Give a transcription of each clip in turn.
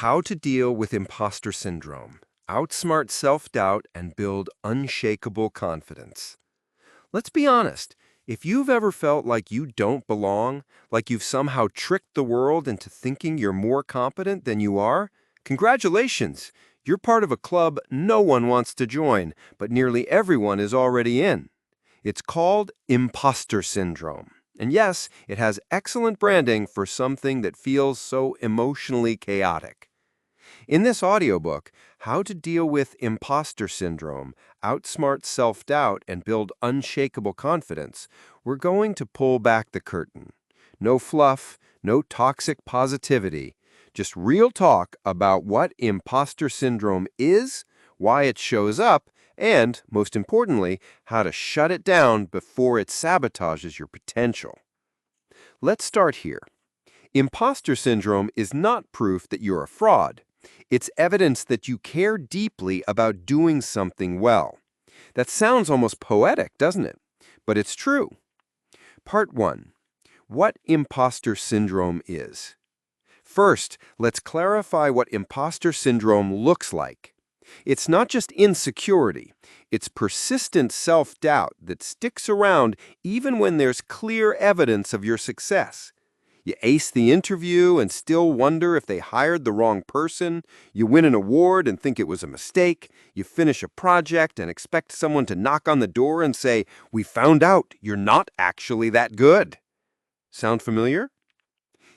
How to deal with imposter syndrome, outsmart self-doubt, and build unshakable confidence. Let's be honest. If you've ever felt like you don't belong, like you've somehow tricked the world into thinking you're more competent than you are, congratulations. You're part of a club no one wants to join, but nearly everyone is already in. It's called imposter syndrome. And yes, it has excellent branding for something that feels so emotionally chaotic. In this audiobook, How to Deal with Imposter Syndrome, Outsmart Self-Doubt, and Build Unshakable Confidence, we're going to pull back the curtain. No fluff, no toxic positivity, just real talk about what imposter syndrome is, why it shows up, and, most importantly, how to shut it down before it sabotages your potential. Let's start here. Imposter syndrome is not proof that you're a fraud. It's evidence that you care deeply about doing something well. That sounds almost poetic, doesn't it? But it's true. Part 1. What imposter syndrome is. First, let's clarify what imposter syndrome looks like. It's not just insecurity. It's persistent self-doubt that sticks around even when there's clear evidence of your success. You ace the interview and still wonder if they hired the wrong person. You win an award and think it was a mistake. You finish a project and expect someone to knock on the door and say, "We found out you're not actually that good." Sound familiar?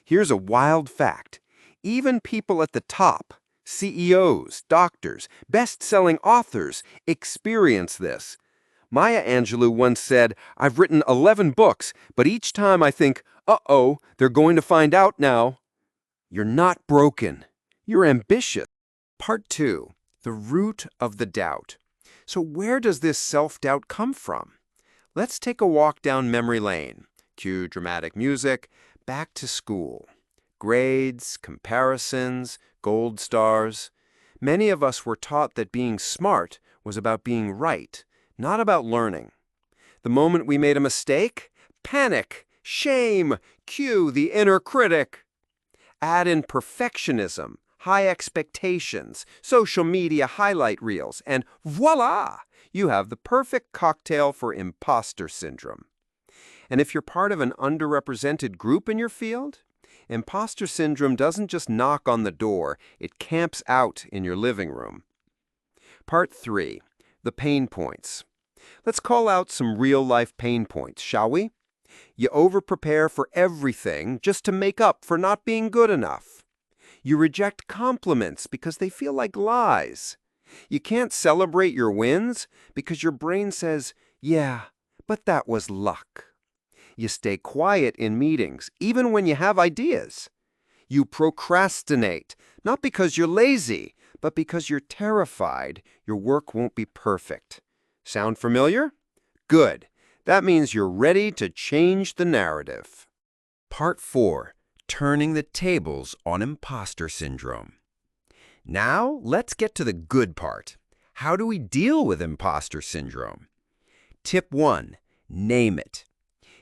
Here's a wild fact. Even people at the top, CEOs, doctors, best-selling authors, experience this. Maya Angelou once said, "I've written 11 books, but each time I think, uh-oh, they're going to find out now." You're not broken. You're ambitious. Part 2. The root of the doubt. So where does this self-doubt come from? Let's take a walk down memory lane. Cue dramatic music. Back to school. Grades, comparisons, gold stars. Many of us were taught that being smart was about being right, not about learning. The moment we made a mistake, panic, shame, cue the inner critic. Add in perfectionism, high expectations, social media highlight reels, and voila! You have the perfect cocktail for imposter syndrome. And if you're part of an underrepresented group in your field, imposter syndrome doesn't just knock on the door, it camps out in your living room. Part 3. The pain points. Let's call out some real-life pain points, shall we? You over-prepare for everything just to make up for not being good enough. You reject compliments because they feel like lies. You can't celebrate your wins because your brain says, "Yeah, but that was luck." You stay quiet in meetings, even when you have ideas. You procrastinate, not because you're lazy, but because you're terrified your work won't be perfect. Sound familiar? Good. That means you're ready to change the narrative. Part 4. Turning the tables on imposter syndrome. Now, let's get to the good part. How do we deal with imposter syndrome? Tip 1. Name it.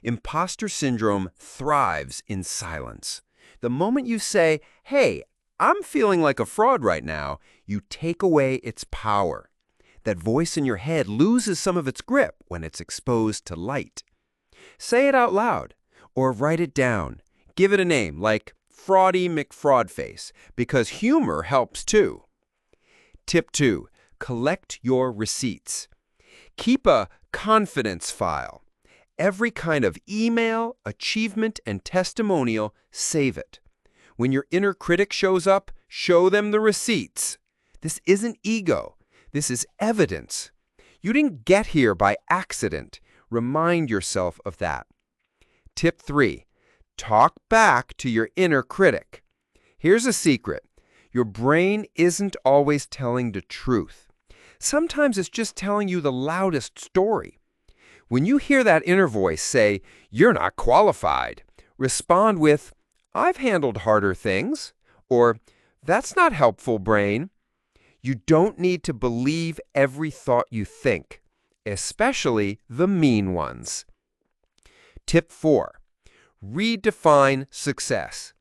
Imposter syndrome thrives in silence. The moment you say, "Hey, I'm feeling like a fraud right now," you take away its power. That voice in your head loses some of its grip when it's exposed to light. Say it out loud or write it down. Give it a name like Fraudy McFraudface, because humor helps too. Tip 2. Collect your receipts. Keep a confidence file. Every kind of email, achievement, and testimonial, save it. When your inner critic shows up, show them the receipts. This isn't ego. This is evidence. You didn't get here by accident. Remind yourself of that. Tip 3. Talk back to your inner critic. Here's a secret. Your brain isn't always telling the truth. Sometimes it's just telling you the loudest story. When you hear that inner voice say, "You're not qualified," respond with, "I've handled harder things," or "That's not helpful, brain." You don't need to believe every thought you think, especially the mean ones. Tip 4. Redefine success.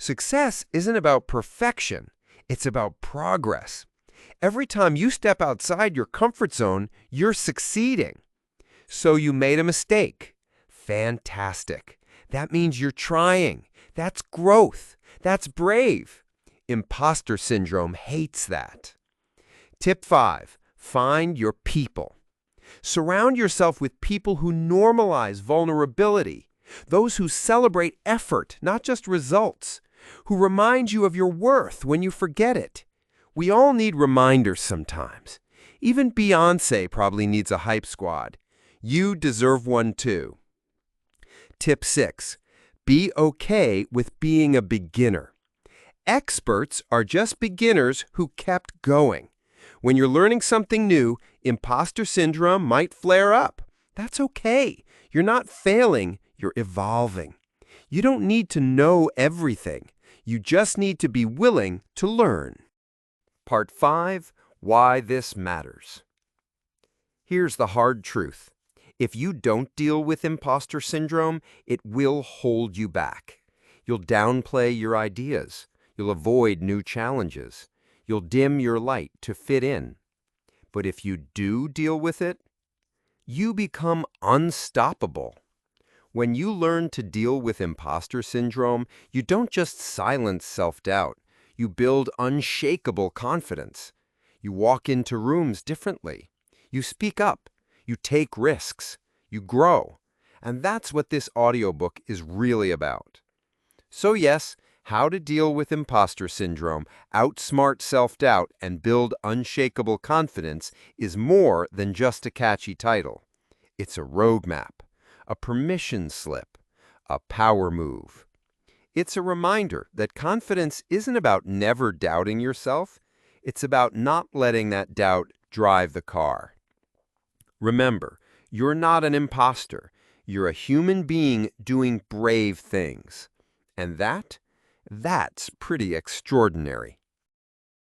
Success isn't about perfection. It's about progress. Every time you step outside your comfort zone, you're succeeding. So you made a mistake. Fantastic. That means you're trying. That's growth. That's brave. Imposter syndrome hates that. Tip 5. Find your people. Surround yourself with people who normalize vulnerability, those who celebrate effort, not just results, who remind you of your worth when you forget it. We all need reminders sometimes. Even Beyoncé probably needs a hype squad. You deserve one too. Tip 6. Be okay with being a beginner. Experts are just beginners who kept going. When you're learning something new, imposter syndrome might flare up. That's okay. You're not failing, you're evolving. You don't need to know everything. You just need to be willing to learn. Part 5. Why this matters. Here's the hard truth. If you don't deal with imposter syndrome, it will hold you back. You'll downplay your ideas. You'll avoid new challenges. You'll dim your light to fit in. But if you do deal with it, you become unstoppable. When you learn to deal with imposter syndrome, you don't just silence self-doubt. You build unshakable confidence. You walk into rooms differently. You speak up. You take risks. You grow. And that's what this audiobook is really about. So yes, how to deal with imposter syndrome, outsmart self-doubt, and build unshakable confidence is more than just a catchy title. It's a roadmap, a permission slip, a power move. It's a reminder that confidence isn't about never doubting yourself. It's about not letting that doubt drive the car. Remember, you're not an imposter. You're a human being doing brave things. And that's pretty extraordinary.